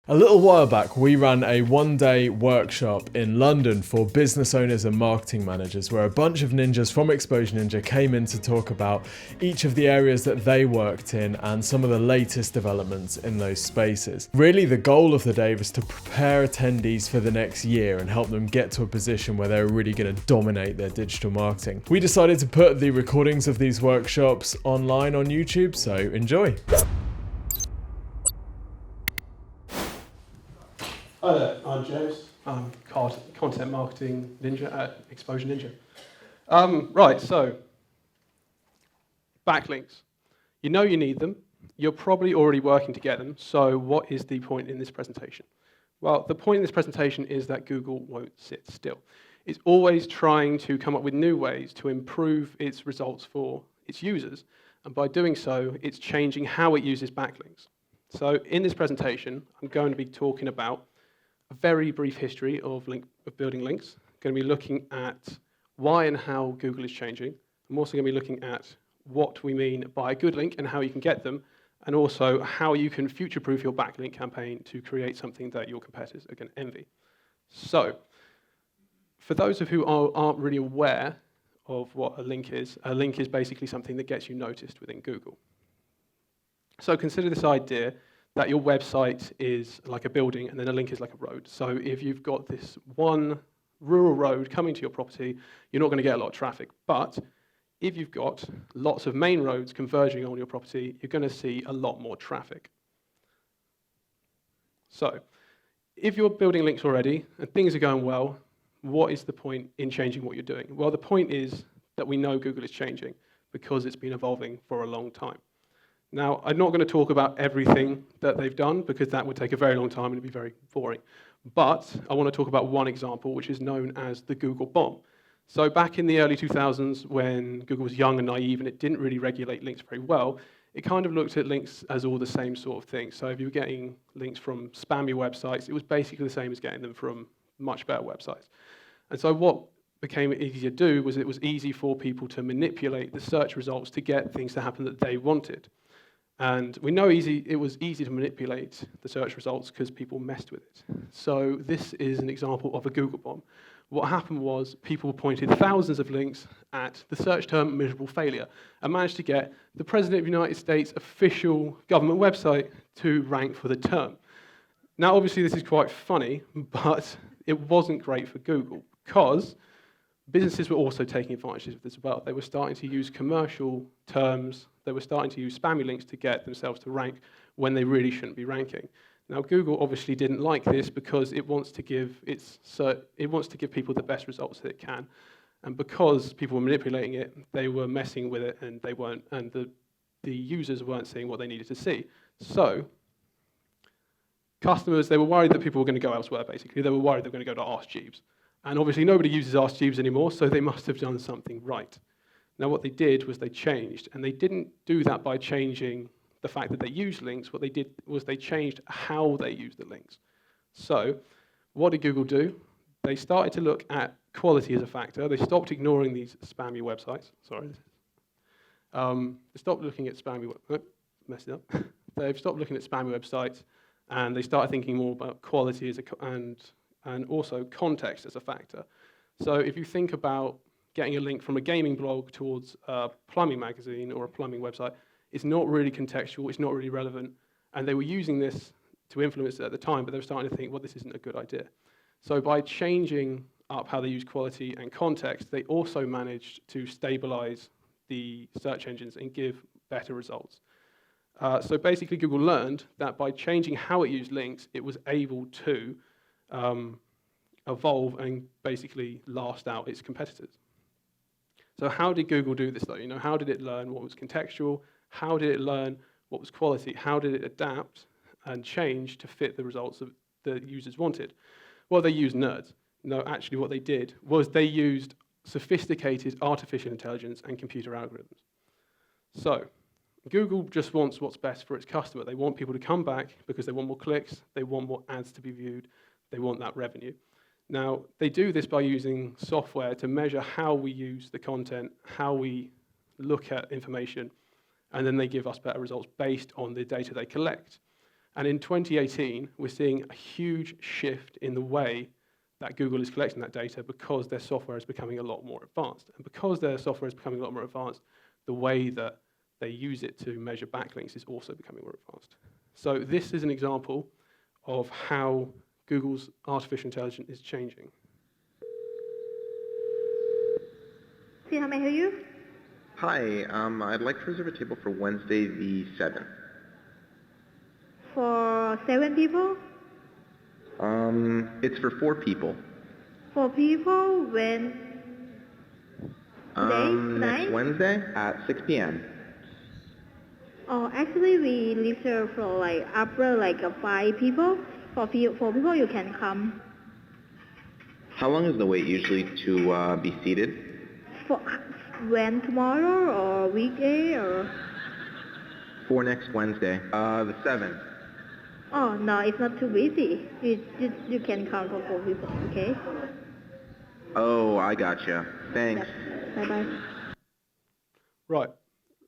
A little while back, we ran a one-day workshop in London for business owners and marketing managers, where a bunch of ninjas from Exposure Ninja came in to talk about each of the areas that they worked in and some of the latest developments in those spaces. Really, the goal of the day was to prepare attendees for the next year and help them get to a position where they're really going to dominate their digital marketing. We decided to put the recordings of these workshops online on YouTube, so enjoy. Hi there, I'm James. I'm Content Marketing Ninja at Exposure Ninja. Right, so backlinks. You know you need them. You're probably already working to get them. So what is the point in this presentation? Well, the point in this presentation is that Google won't sit still. It's always trying to come up with new ways to improve its results for its users. And by doing so, it's changing how it uses backlinks. So in this presentation, I'm going to be talking about a very brief history of building links. I'm going to be looking at why and how Google is changing. I'm also going to be looking at what we mean by a good link and how you can get them, and also how you can future-proof your backlink campaign to create something that your competitors are going to envy. So, for those of you who aren't really aware of what a link is basically something that gets you noticed within Google. So consider this idea that your website is like a building and then a link is like a road. So if you've got this one rural road coming to your property, you're not going to get a lot of traffic. But if you've got lots of main roads converging on your property, you're going to see a lot more traffic. So if you're building links already and things are going well, what is the point in changing what you're doing? Well, the point is that we know Google is changing because it's been evolving for a long time. Now, I'm not going to talk about everything that they've done because that would take a very long time and it'd be very boring. But I want to talk about one example, which is known as the Google bomb. So back in the early 2000s, when Google was young and naive and it didn't really regulate links very well, it kind of looked at links as all the same sort of thing. So if you were getting links from spammy websites, it was basically the same as getting them from much better websites. And so what became easy to do was it was easy for people to manipulate the search results to get things to happen that they wanted. And we know it was easy to manipulate the search results because people messed with it. So this is an example of a Google bomb. What happened was people pointed thousands of links at the search term miserable failure and managed to get the President of the United States official government website to rank for the term. Now, obviously, this is quite funny, but it wasn't great for Google because businesses were also taking advantage of this as well. They were starting to use commercial terms. They were starting to use spammy links to get themselves to rank when they really shouldn't be ranking. Now, Google obviously didn't like this because it wants to give people the best results that it can, and because people were manipulating it, they were messing with it, and the users weren't seeing what they needed to see. So, customers, they were worried that people were going to go elsewhere. Basically, they were worried they were going to go to Ask Jeeves. And obviously nobody uses Ask Jeeves anymore, so they must have done something right. Now what they did was they changed, and they didn't do that by changing the fact that they use links. What they did was they changed how they use the links. So what did Google do? They started to look at quality as a factor. They stopped ignoring these spammy websites. Sorry. They stopped looking at spammy messed it up. They've stopped looking at spammy websites, and they started thinking more about quality and also context as a factor. So if you think about getting a link from a gaming blog towards a plumbing magazine or a plumbing website, it's not really contextual, it's not really relevant, and they were using this to influence it at the time, but they were starting to think, well, this isn't a good idea. So by changing up how they use quality and context, they also managed to stabilize the search engines and give better results. So basically, Google learned that by changing how it used links, it was able to evolve and basically last out its competitors. So how did Google do this though? How did it learn what was contextual? How did it learn what was quality? How did it adapt and change to fit the results that the users wanted? Well, they used nerds. No, actually what they did was they used sophisticated artificial intelligence and computer algorithms. So Google just wants what's best for its customer. They want people to come back because they want more clicks, they want more ads to be viewed, they want that revenue. Now, they do this by using software to measure how we use the content, how we look at information, and then they give us better results based on the data they collect. And in 2018, we're seeing a huge shift in the way that Google is collecting that data because their software is becoming a lot more advanced. And because their software is becoming a lot more advanced, the way that they use it to measure backlinks is also becoming more advanced. So this is an example of how Google's artificial intelligence is changing. See, how may I help you? Hi, I'd like to reserve a table for Wednesday the 7th. For 7 people? It's for 4 people. 4 people when? Today? Next Tonight? Wednesday at 6 p.m. Oh, actually we reserve for like after like 5 people. For 4 people you can come. How long is the wait usually to be seated? For when, tomorrow or weekday or? For next Wednesday, the 7th. Oh no, it's not too busy. You can come for 4 people, okay? Oh, I gotcha. Thanks. Yep. Bye bye. Right.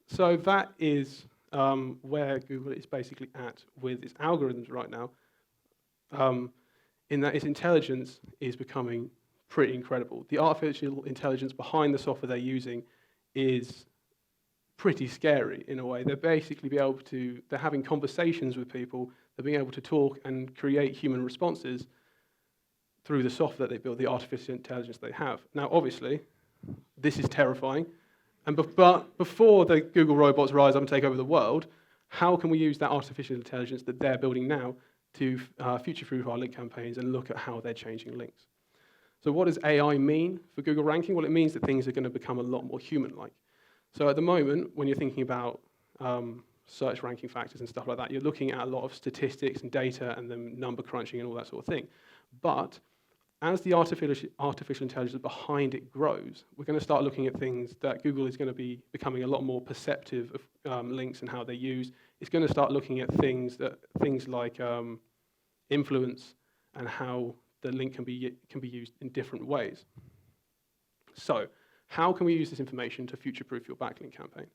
So that is where Google is basically at with its algorithms right now, in that its intelligence is becoming pretty incredible. The artificial intelligence behind the software they're using is pretty scary in a way. They're having conversations with people, they're being able to talk and create human responses through the software that they build, the artificial intelligence they have. Now, obviously, this is terrifying. But before the Google robots rise up and take over the world, how can we use that artificial intelligence that they're building now to future-proof our link campaigns and look at how they're changing links? So what does AI mean for Google ranking? Well, it means that things are going to become a lot more human-like. So at the moment, when you're thinking about search ranking factors and stuff like that, you're looking at a lot of statistics and data and then number crunching and all that sort of thing. But as the artificial intelligence behind it grows, we're going to start looking at things that Google is going to be becoming a lot more perceptive of links and how they're used. It's going to start looking at things like influence and how the link can be used in different ways. So, how can we use this information to future-proof your backlink campaign?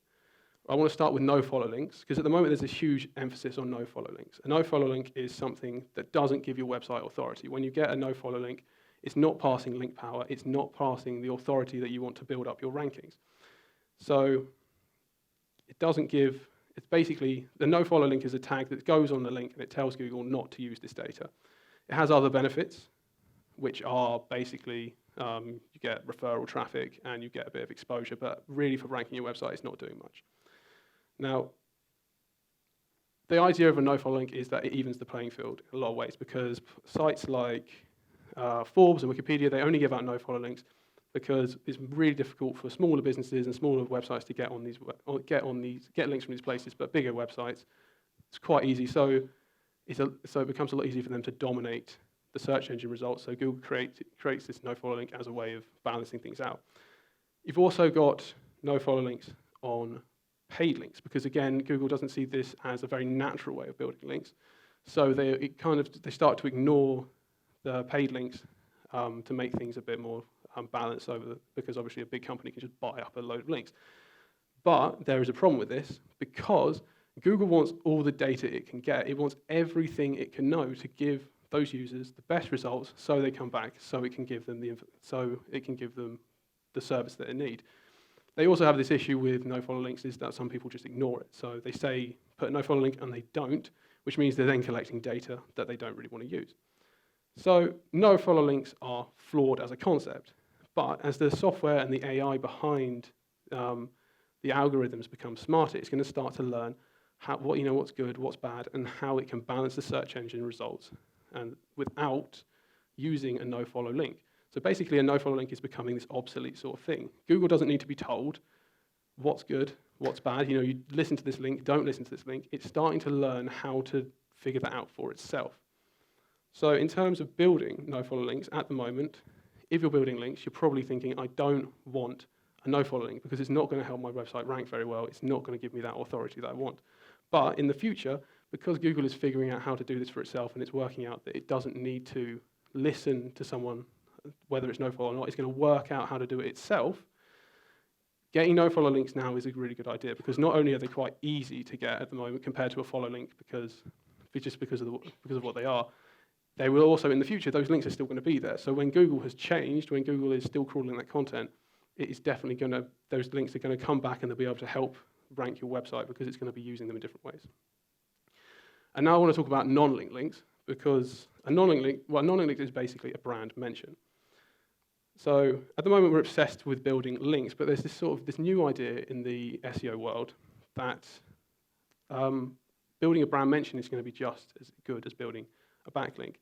I want to start with Nofollow Links, because at the moment there's a huge emphasis on Nofollow Links. A Nofollow Link is something that doesn't give your website authority. When you get a Nofollow Link, it's not passing link power, it's not passing the authority that you want to build up your rankings. So it doesn't give, it's basically, the Nofollow Link is a tag that goes on the link and it tells Google not to use this data. It has other benefits, which are basically you get referral traffic and you get a bit of exposure, but really for ranking your website, it's not doing much. Now, the idea of a Nofollow Link is that it evens the playing field in a lot of ways, because sites like Forbes and Wikipedia, they only give out Nofollow Links because it's really difficult for smaller businesses and smaller websites to get links from these places, but bigger websites, it's quite easy. So it becomes a lot easier for them to dominate the search engine results. So Google creates this Nofollow Link as a way of balancing things out. You've also got Nofollow Links on paid links, because again, Google doesn't see this as a very natural way of building links. So they start to ignore the paid links to make things a bit more balanced because obviously a big company can just buy up a load of links. But there is a problem with this, because Google wants all the data it can get. It wants everything it can know to give those users the best results, so they come back, so it can give them the service that they need. They also have this issue with Nofollow Links, is that some people just ignore it. So they say put a Nofollow Link and they don't, which means they're then collecting data that they don't really want to use. So Nofollow Links are flawed as a concept, but as the software and the AI behind the algorithms become smarter, it's going to start to learn what's good, what's bad, and how it can balance the search engine results, and without using a Nofollow Link. So basically, a Nofollow Link is becoming this obsolete sort of thing. Google doesn't need to be told what's good, what's bad. You listen to this link, don't listen to this link. It's starting to learn how to figure that out for itself. So in terms of building Nofollow Links at the moment, if you're building links, you're probably thinking, I don't want a Nofollow Link because it's not going to help my website rank very well. It's not going to give me that authority that I want. But in the future, because Google is figuring out how to do this for itself and it's working out that it doesn't need to listen to someone, whether it's Nofollow or not, it's going to work out how to do it itself. Getting Nofollow Links now is a really good idea, because not only are they quite easy to get at the moment compared to a follow link, because just because of what they are. They will also, in the future, those links are still going to be there. So when Google has changed, when Google is still crawling that content, it is definitely going to, those links are going to come back and they'll be able to help rank your website because it's going to be using them in different ways. And now I want to talk about non-link links, because a non-link link is basically a brand mention. So at the moment we're obsessed with building links, but there's this new idea in the SEO world that building a brand mention is going to be just as good as building a backlink.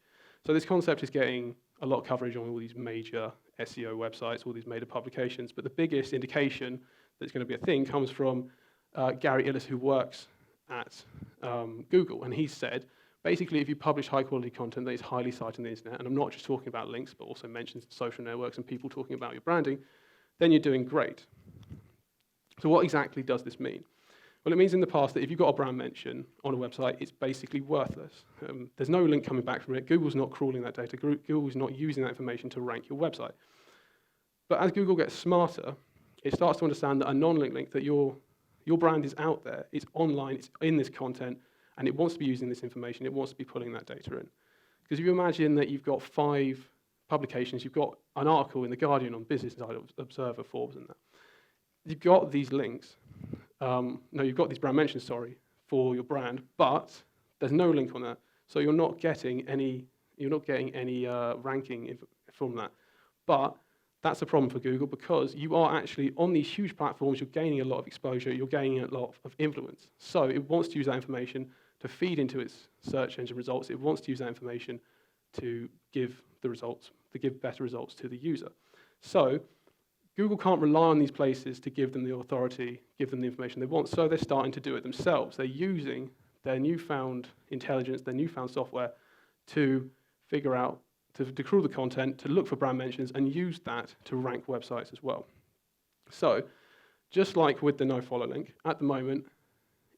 So this concept is getting a lot of coverage on all these major SEO websites, all these major publications, but the biggest indication that it's going to be a thing comes from Gary Illis, who works at Google, and he said, basically, if you publish high-quality content that is highly cited on the internet, and I'm not just talking about links, but also mentions in social networks and people talking about your branding, then you're doing great. So what exactly does this mean? Well, it means in the past that if you've got a brand mention on a website, it's basically worthless. There's no link coming back from it. Google's not crawling that data. Google's not using that information to rank your website. But as Google gets smarter, it starts to understand that a non-link link, that your brand is out there, it's online, it's in this content, and it wants to be using this information, it wants to be pulling that data in. Because if you imagine that you've got 5 publications, you've got an article in The Guardian on Business Insider, Observer, Forbes, and that. You've got these links, you've got these brand mentions, for your brand, but there's no link on that. So you're not getting any ranking from that. But that's a problem for Google, because you are actually on these huge platforms, you're gaining a lot of exposure, you're gaining a lot of influence. So it wants to use that information to feed into its search engine results. It wants to use that information to give better results to the user. So Google can't rely on these places to give them the authority, give them the information they want, so they're starting to do it themselves. They're using their newfound intelligence, their newfound software to figure out, to crawl the content, to look for brand mentions, and use that to rank websites as well. So, just like with the Nofollow link, at the moment,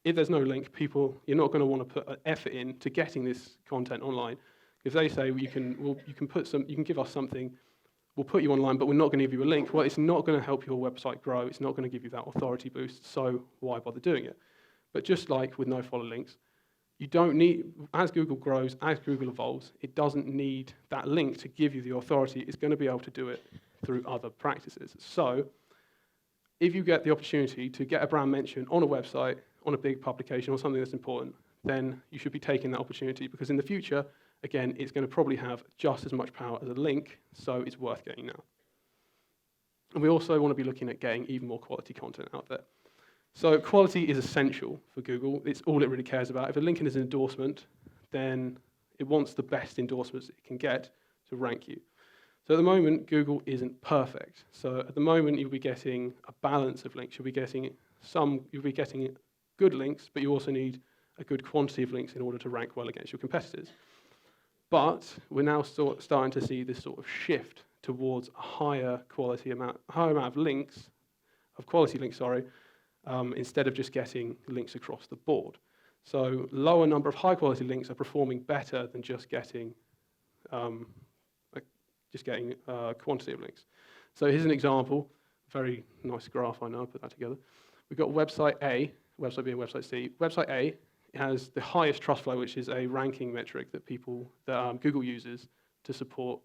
if there's no link, you're not going to want to put an effort in to getting this content online. If they say you can give us something, we'll put you online, but we're not going to give you a link. Well, it's not going to help your website grow. It's not going to give you that authority boost. So why bother doing it? But just like with Nofollow links, you don't need, as Google grows, as Google evolves, it doesn't need that link to give you the authority. It's going to be able to do it through other practices. So if you get the opportunity to get a brand mention on a website, on a big publication, or something that's important, then you should be taking that opportunity, because in the future, again, it's going to probably have just as much power as a link, so it's worth getting now. And we also want to be looking at getting even more quality content out there. So quality is essential for Google. It's all it really cares about. If a link is an endorsement, then it wants the best endorsements it can get to rank you. So at the moment, Google isn't perfect. So at the moment, you'll be getting a balance of links. You'll be getting good links, but you also need a good quantity of links in order to rank well against your competitors. But we're now starting to see this sort of shift towards a higher amount of links, instead of just getting links across the board. So lower number of high quality links are performing better than just getting quantity of links. So here's an example, very nice graph, I know, I put that together. We've got website A, website B and website C. Website A has the highest trust flow, which is a ranking metric that Google uses to support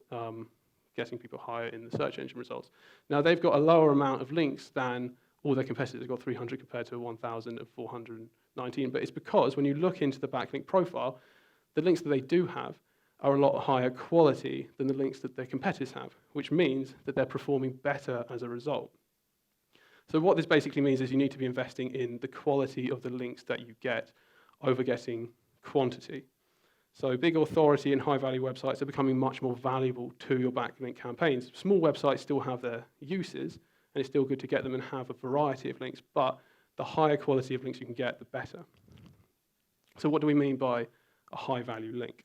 getting people higher in the search engine results. Now they've got a lower amount of links than all their competitors. They've got 300 compared to 1,419, but it's because when you look into the backlink profile, the links that they do have are a lot higher quality than the links that their competitors have, which means that they're performing better as a result. So what this basically means is you need to be investing in the quality of the links that you get over getting quantity. So big authority and high-value websites are becoming much more valuable to your backlink campaigns. Small websites still have their uses, and it's still good to get them and have a variety of links, but the higher quality of links you can get, the better. So what do we mean by a high-value link?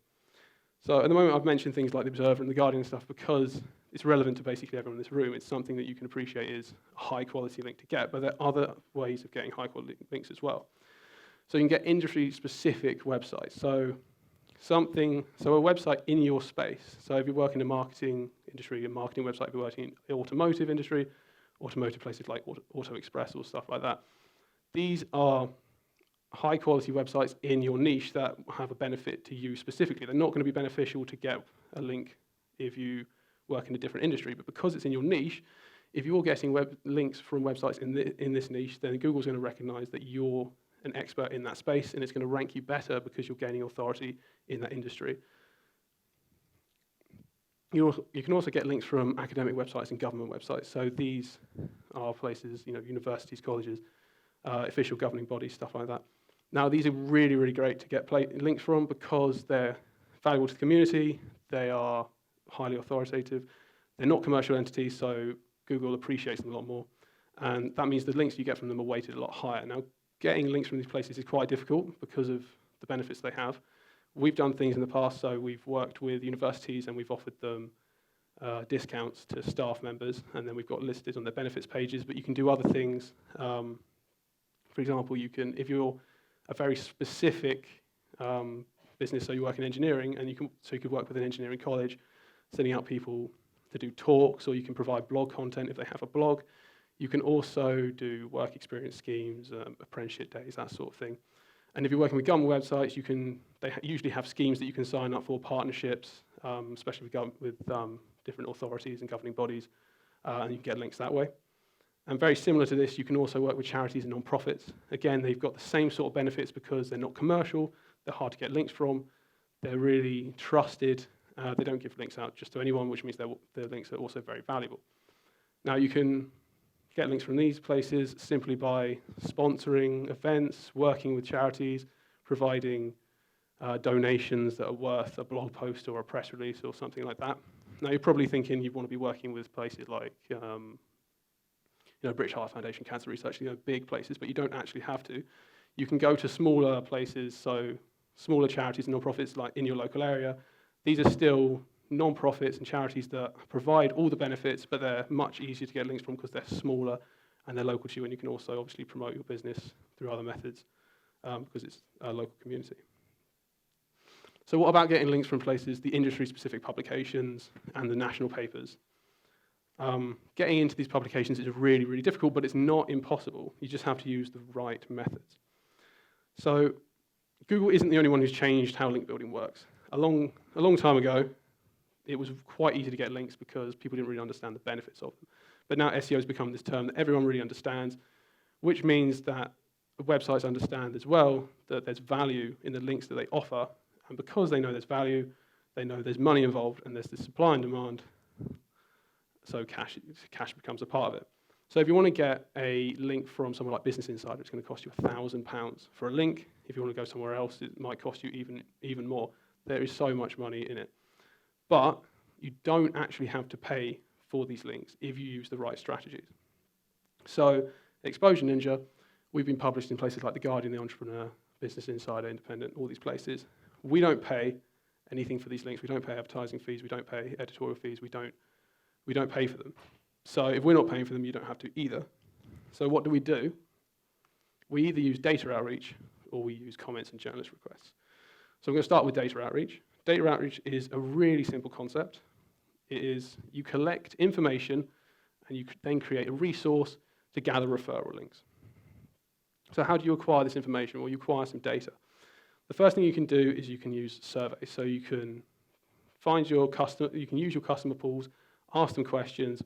So at the moment, I've mentioned things like the Observer and the Guardian and stuff because it's relevant to basically everyone in this room. It's something that you can appreciate is a high-quality link to get, but there are other ways of getting high-quality links as well. So you can get industry-specific websites. So a website in your space. So if you work in the marketing industry, a marketing website, if you're working in the automotive industry, automotive places like Auto Express or stuff like that, these are high quality websites in your niche that have a benefit to you specifically. They're not going to be beneficial to get a link if you work in a different industry, but because it's in your niche, if you're getting links from websites in this niche, then Google's going to recognize that you're an expert in that space, and it's going to rank you better because you're gaining authority in that industry. You can also get links from academic websites and government websites. So these are places, universities, colleges, official governing bodies, stuff like that. Now, these are really, really great to get links from because they're valuable to the community, they are highly authoritative, they're not commercial entities, so Google appreciates them a lot more. And that means the links you get from them are weighted a lot higher. Now, getting links from these places is quite difficult because of the benefits they have. We've done things in the past, so we've worked with universities and we've offered them discounts to staff members, and then we've got listed on their benefits pages, but you can do other things. For example, you can, if you're a very specific business, so you work in engineering, and you could work with an engineering college, sending out people to do talks, or you can provide blog content if they have a blog. You can also do work experience schemes, apprenticeship days, that sort of thing. And if you're working with government websites, they usually have schemes that you can sign up for, partnerships, especially with different authorities and governing bodies, and you can get links that way. And very similar to this, you can also work with charities and non-profits. Again, they've got the same sort of benefits because they're not commercial, they're hard to get links from, they're really trusted, they don't give links out just to anyone, which means their links are also very valuable. Now, you can get links from these places simply by sponsoring events, working with charities, providing donations that are worth a blog post or a press release or something like that. Now, you're probably thinking you want to be working with places like British Heart Foundation, Cancer Research, big places, but you don't actually have to. You can go to smaller places, so smaller charities and non-profits like in your local area. These are still non-profits and charities that provide all the benefits, but they're much easier to get links from because they're smaller and they're local to you, and you can also obviously promote your business through other methods because it's a local community. So what about getting links from places, the industry-specific publications and the national papers? Getting into these publications is really, really difficult, but it's not impossible. You just have to use the right methods. So Google isn't the only one who's changed how link building works. A long time ago, it was quite easy to get links because people didn't really understand the benefits of them. But now SEO has become this term that everyone really understands, which means that websites understand as well that there's value in the links that they offer. And because they know there's value, they know there's money involved and there's this supply and demand, so cash becomes a part of it. So if you want to get a link from somewhere like Business Insider, it's going to cost you £1,000 for a link. If you want to go somewhere else, it might cost you even more. There is so much money in it. But you don't actually have to pay for these links if you use the right strategies. So Exposure Ninja, we've been published in places like The Guardian, The Entrepreneur, Business Insider, Independent, all these places. We don't pay anything for these links. We don't pay advertising fees. We don't pay editorial fees. We don't pay for them. So if we're not paying for them, you don't have to either. So what do? We either use data outreach or we use comments and journalist requests. So I'm going to start with data outreach. Data outreach is a really simple concept. It is you collect information and you then create a resource to gather referral links. So how do you acquire this information? Well, you acquire some data. The first thing you can do is you can use surveys. So you can find your customer, you can use your customer pools, ask them questions,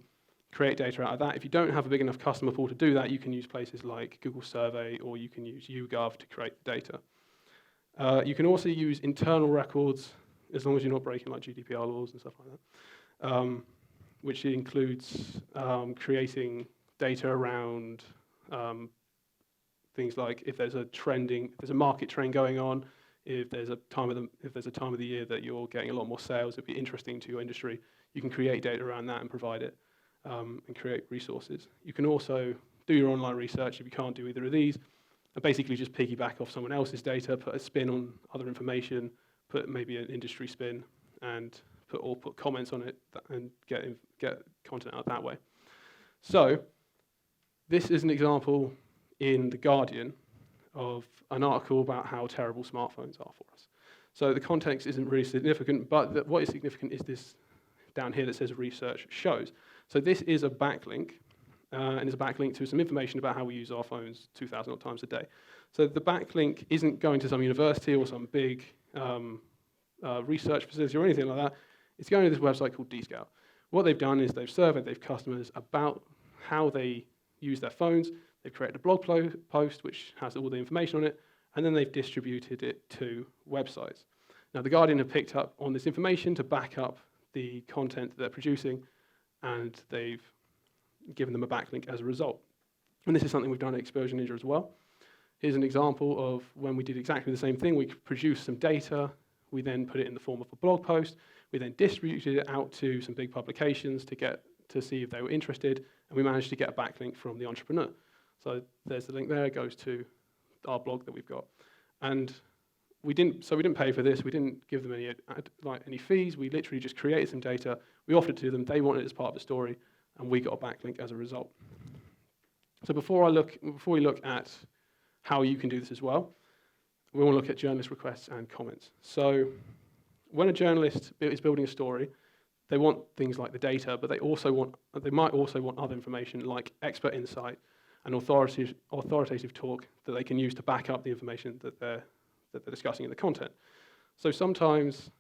create data out of that. If you don't have a big enough customer pool to do that, you can use places like Google Survey or you can use YouGov to create the data. You can also use internal records, as long as you're not breaking like GDPR laws and stuff like that, which includes creating data around things like if there's a market trend going on, if there's a time of the year that you're getting a lot more sales, it'd be interesting to your industry. You can create data around that and provide it and create resources. You can also do your online research if you can't do either of these, and basically just piggyback off someone else's data, put a spin on other information, put maybe an industry spin, and put comments on it and get content out that way. So this is an example in The Guardian of an article about how terrible smartphones are for us. So the context isn't really significant, but what is significant is this down here that says research shows. So this is a backlink, and it's a backlink to some information about how we use our phones 2,000 odd times a day. So the backlink isn't going to some university or some big research facility or anything like that. It's going to this website called Dscout. What they've done is they've surveyed their customers about how they use their phones. They've created a blog post which has all the information on it, and then they've distributed it to websites. Now, The Guardian have picked up on this information to back up the content that they're producing, and they've given them a backlink as a result. And this is something we've done at Exposure Ninja as well. Here's an example of when we did exactly the same thing. We produced some data. We then put it in the form of a blog post. We then distributed it out to some big publications to see if they were interested, and we managed to get a backlink from the entrepreneur. So there's the link there. It goes to our blog that we've got. And we didn't pay for this. We didn't give them any fees. We literally just created some data. We offered it to them. They wanted it as part of the story, and we got a backlink as a result. So before we look at how you can do this as well, we want to look at journalist requests and comments. So when a journalist is building a story, they want things like the data, but they might also want other information like expert insight and authoritative talk that they can use to back up the information that they're discussing in the content. So sometimes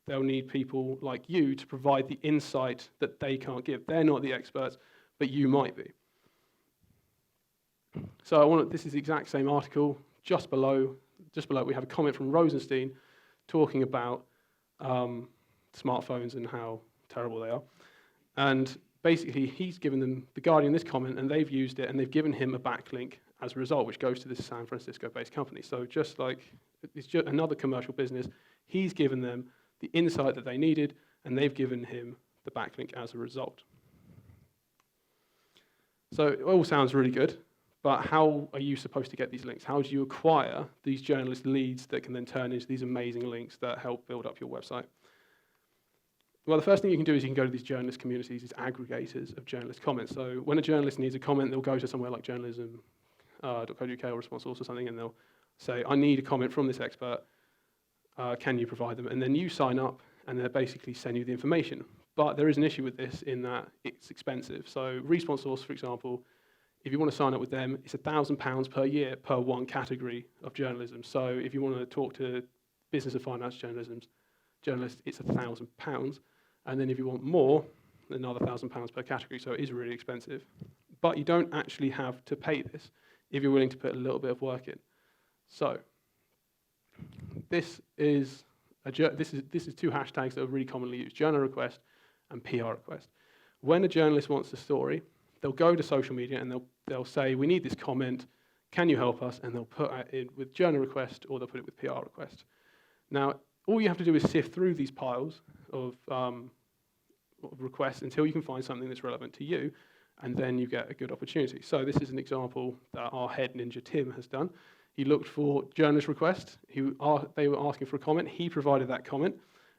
they'll need people like you to provide the insight that they can't give. They're not the experts, but you might be. So this is the exact same article. Just below we have a comment from Rosenstein talking about smartphones and how terrible they are. And basically, he's given them, The Guardian, this comment, and they've used it, and they've given him a backlink as a result, which goes to this San Francisco-based company. So just like it's just another commercial business, he's given them the insight that they needed, and they've given him the backlink as a result. So it all sounds really good, but how are you supposed to get these links? How do you acquire these journalist leads that can then turn into these amazing links that help build up your website? Well, the first thing you can do is you can go to these journalist communities, these aggregators of journalist comments. So when a journalist needs a comment, they'll go to somewhere like journalism.co.uk or Response Source or something, and they'll say, I need a comment from this expert. Can you provide them? And then you sign up, and they'll basically send you the information. But there is an issue with this in that it's expensive. So Response Source, for example, if you want to sign up with them, it's £1,000 per year per one category of journalism. So if you want to talk to business and finance journalists, it's £1,000. And then if you want more, another £1,000 per category. So it is really expensive. But you don't actually have to pay this if you're willing to put a little bit of work in. So this is two hashtags that are really commonly used: journal request and PR request. When a journalist wants a story, they'll go to social media and they'll say, we need this comment, can you help us? And they'll put it in with journal request, or they'll put it with PR request. Now, all you have to do is sift through these piles of requests until you can find something that's relevant to you, and then you get a good opportunity. So this is an example that our head ninja, Tim, has done. He looked for journalist requests. They were asking for a comment. He provided that comment.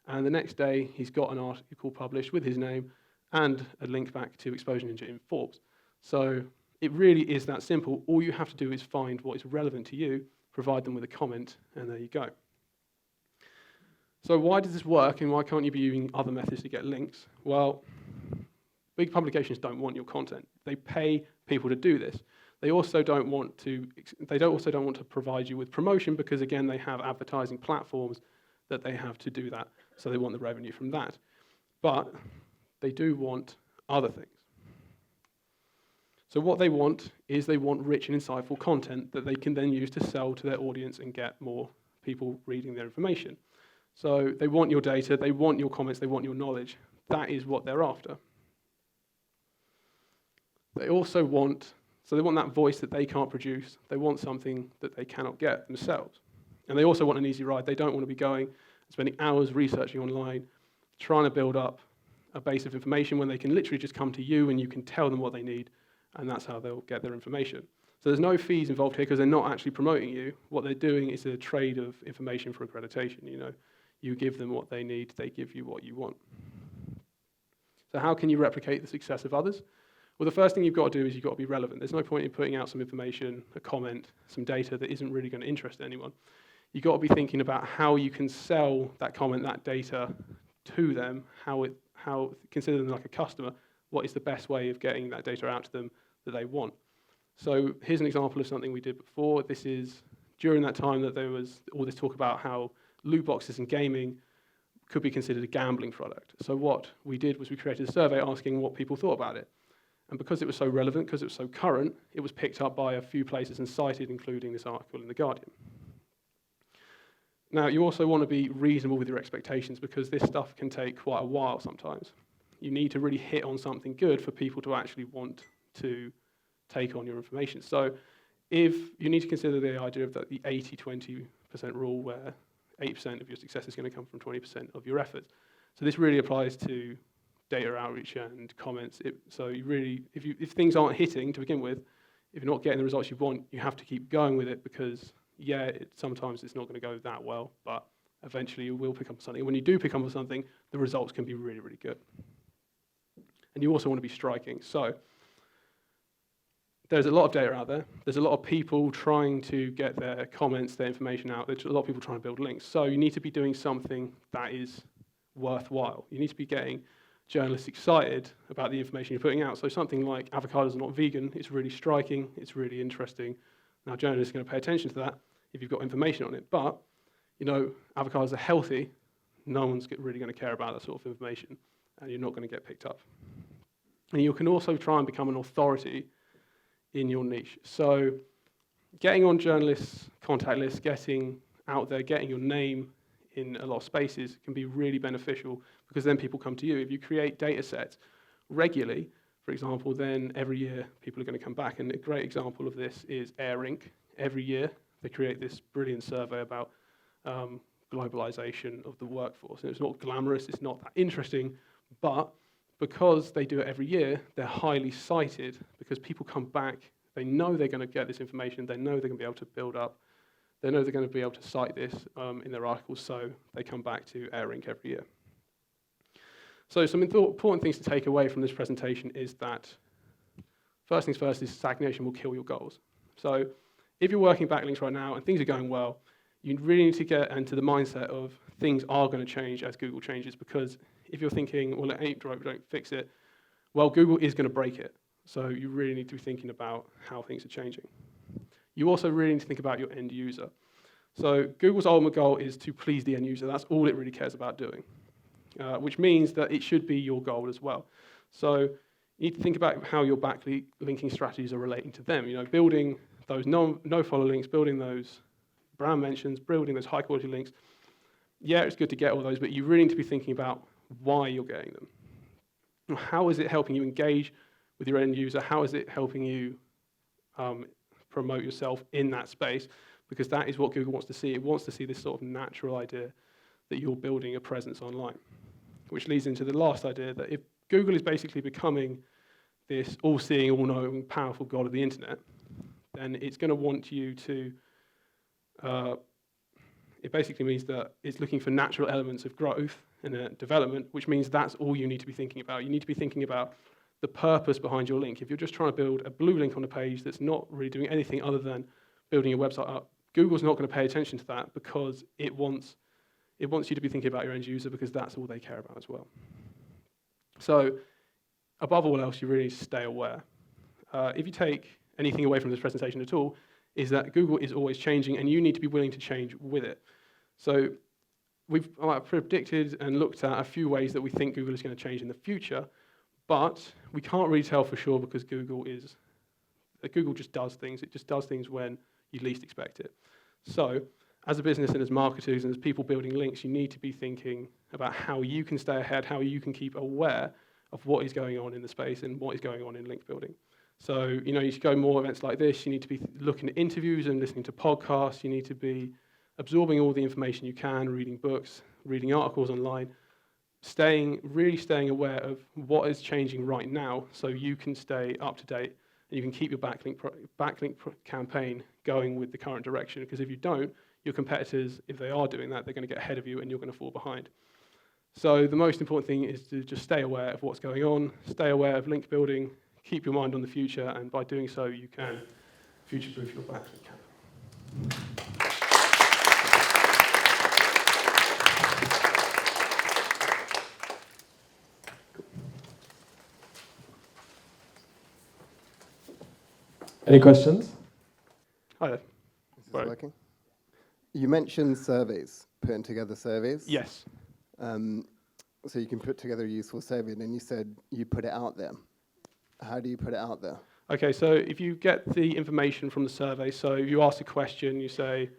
And the next day, he's got an article published with his name and a link back to Exposure Ninja in Forbes. So it really is that simple. All you have to do is find what is relevant to you, provide them with a comment, and there you go. So why does this work, and why can't you be using other methods to get links? Well, big publications don't want your content. They pay people to do this. They also don't want to provide you with promotion because, again, they have advertising platforms that they have to do that. So they want the revenue from that. But they do want other things. So what they want is they want rich and insightful content that they can then use to sell to their audience and get more people reading their information. So they want your data, they want your comments, they want your knowledge. That is what they're after. They also want that voice that they can't produce. They want something that they cannot get themselves. And they also want an easy ride. They don't want to be going and spending hours researching online, trying to build up a base of information when they can literally just come to you and you can tell them what they need, and that's how they'll get their information. So there's no fees involved here because they're not actually promoting you. What they're doing is a trade of information for accreditation. You give them what they need, they give you what you want. So how can you replicate the success of others? Well, the first thing you've got to do is you've got to be relevant. There's no point in putting out some information, a comment, some data that isn't really going to interest anyone. You've got to be thinking about how you can sell that comment, that data to them, how consider them like a customer, what is the best way of getting that data out to them that they want. So here's an example of something we did before. This is during that time that there was all this talk about how loot boxes and gaming could be considered a gambling product. So what we did was we created a survey asking what people thought about it. And because it was so relevant, because it was so current, it was picked up by a few places and cited, including this article in The Guardian. Now, you also want to be reasonable with your expectations because this stuff can take quite a while sometimes. You need to really hit on something good for people to actually want to take on your information. So if you need to consider the idea of the 80-20% rule where 80% of your success is going to come from 20% of your efforts. So this really applies to data outreach and comments. So you really, if things aren't hitting to begin with, if you're not getting the results you want, you have to keep going with it because, yeah, sometimes it's not going to go that well, but eventually you will pick up something. When you do pick up on something, the results can be really, really good. And you also want to be striking. So there's a lot of data out there. There's a lot of people trying to get their comments, their information out. There's a lot of people trying to build links. So you need to be doing something that is worthwhile. You need to be getting journalists excited about the information you're putting out. So something like avocados are not vegan, it's really striking, it's really interesting. Now journalists are going to pay attention to that if you've got information on it. But, you know, avocados are healthy, no one's really going to care about that sort of information, and you're not going to get picked up. And you can also try and become an authority in your niche. So getting on journalists' contact lists, getting out there, getting your name in a lot of spaces can be really beneficial because then people come to you. If you create data sets regularly, for example, then every year people are going to come back. And a great example of this is Air Inc. Every year they create this brilliant survey about globalization of the workforce. And it's not glamorous, it's not that interesting, but because they do it every year, they're highly cited because people come back, they know they're going to get this information, they know they're going to be able to build up, they know they're going to be able to cite this in their articles, so they come back to Air Inc. every year. So some important things to take away from this presentation is that, first things first, is stagnation will kill your goals. So if you're working backlinks right now and things are going well, you really need to get into the mindset of things are going to change as Google changes, because if you're thinking, well, it ain't broke, don't fix it, well, Google is going to break it. So you really need to be thinking about how things are changing. You also really need to think about your end user. So Google's ultimate goal is to please the end user. That's all it really cares about doing, which means that it should be your goal as well. So you need to think about how your backlinking strategies are relating to them. You know, building those nofollow links, building those brand mentions, building those high-quality links. Yeah, it's good to get all those, but you really need to be thinking about why you're getting them. How is it helping you engage with your end user? How is it helping you promote yourself in that space? Because that is what Google wants to see. It wants to see this sort of natural idea that you're building a presence online, which leads into the last idea that if Google is basically becoming this all-seeing, all-knowing, powerful God of the internet, then it's going to want you to it basically means that it's looking for natural elements of growth and development, which means that's all you need to be thinking about. You need to be thinking about the purpose behind your link. If you're just trying to build a blue link on a page that's not really doing anything other than building your website up, Google's not going to pay attention to that because it wants you to be thinking about your end user because that's all they care about as well. So above all else, you really need to stay aware. If you take anything away from this presentation at all, is that Google is always changing and you need to be willing to change with it. So we've predicted and looked at a few ways that we think Google is going to change in the future, but we can't really tell for sure because Google just does things. It just does things when you least expect it. So as a business and as marketers and as people building links, you need to be thinking about how you can stay ahead, how you can keep aware of what is going on in the space and what is going on in link building. So, you know, you should go more events like this. You need to be looking at interviews and listening to podcasts. You need to be absorbing all the information you can, reading books, reading articles online, really staying aware of what is changing right now so you can stay up to date and you can keep your backlink campaign going with the current direction. Because if you don't, your competitors, if they are doing that, they're going to get ahead of you and you're going to fall behind. So the most important thing is to just stay aware of what's going on, stay aware of link building, keep your mind on the future, and by doing so, you can future-proof your backlink campaign. Any questions? Hi there. Is this Right. working? You mentioned surveys, putting together surveys. Yes. So you can put together a useful survey, and then you said you put it out there. How do you put it out there? Okay, so if you get the information from the survey, so you ask a question, you say,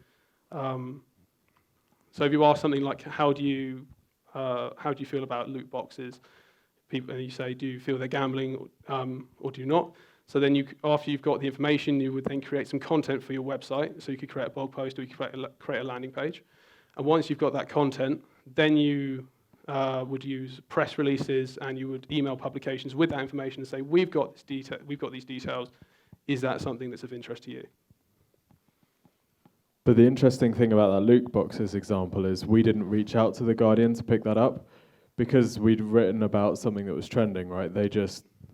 so if you ask something like, how do you feel about loot boxes? People, and you say, do you feel they're gambling or do you not? So then after you've got the information, you would then create some content for your website. So you could create a blog post or you could create a landing page. And once you've got that content, then you would use press releases and you would email publications with that information and say, we've got these details. Is that something that's of interest to you? But the interesting thing about that loot boxes example is we didn't reach out to The Guardian to pick that up because we'd written about something that was trending, right?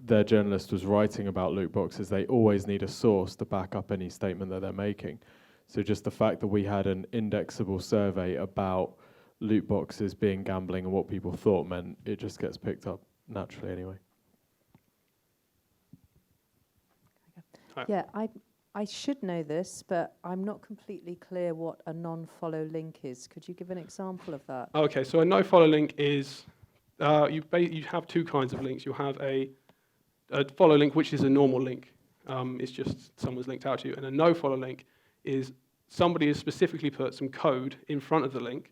Their journalist was writing about loot boxes. They always need a source to back up any statement that they're making. So just the fact that we had an indexable survey about loot boxes being gambling and what people thought meant it just gets picked up naturally anyway. Yeah, I should know this, but I'm not completely clear what a non-follow link is. Could you give an example of that? Okay, so a no-follow link is, you have two kinds of links. You have a follow link, which is a normal link. It's just someone's linked out to you. And a no-follow link is somebody has specifically put some code in front of the link,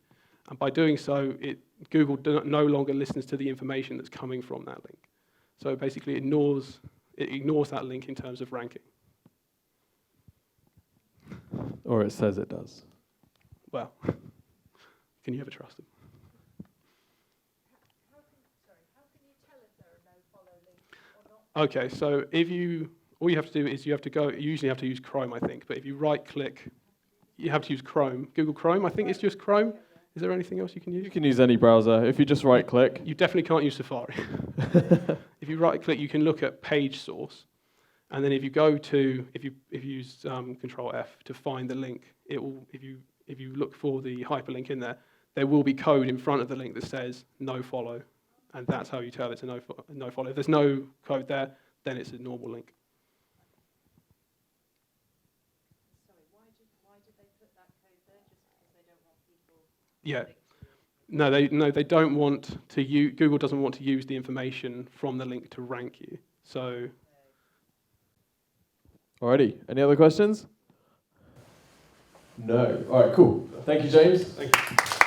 and by doing so, Google no longer listens to the information that's coming from that link. So basically, it ignores that link in terms of ranking. Or it says it does. Well, can you ever trust them? How can you tell if there are no follow links or not? Okay, so all you have to do is you usually have to use Chrome, I think, but if you right-click, you have to use Chrome. Google Chrome, I think it's just Chrome. Is there anything else you can use? You can use any browser. If you just right-click. You definitely can't use Safari. If you right-click, you can look at page source, and then if you use Control F to find the link, it will. If you look for the hyperlink in there, there will be code in front of the link that says no follow, and that's how you tell it's a no follow. If there's no code there, then it's a normal link. Sorry, why did they put that code there? Just because they don't want people? Yeah. No, they don't want to Google doesn't want to use the information from the link to rank you. So. Alrighty. Any other questions? No. All right, cool. Thank you, James. Thank you.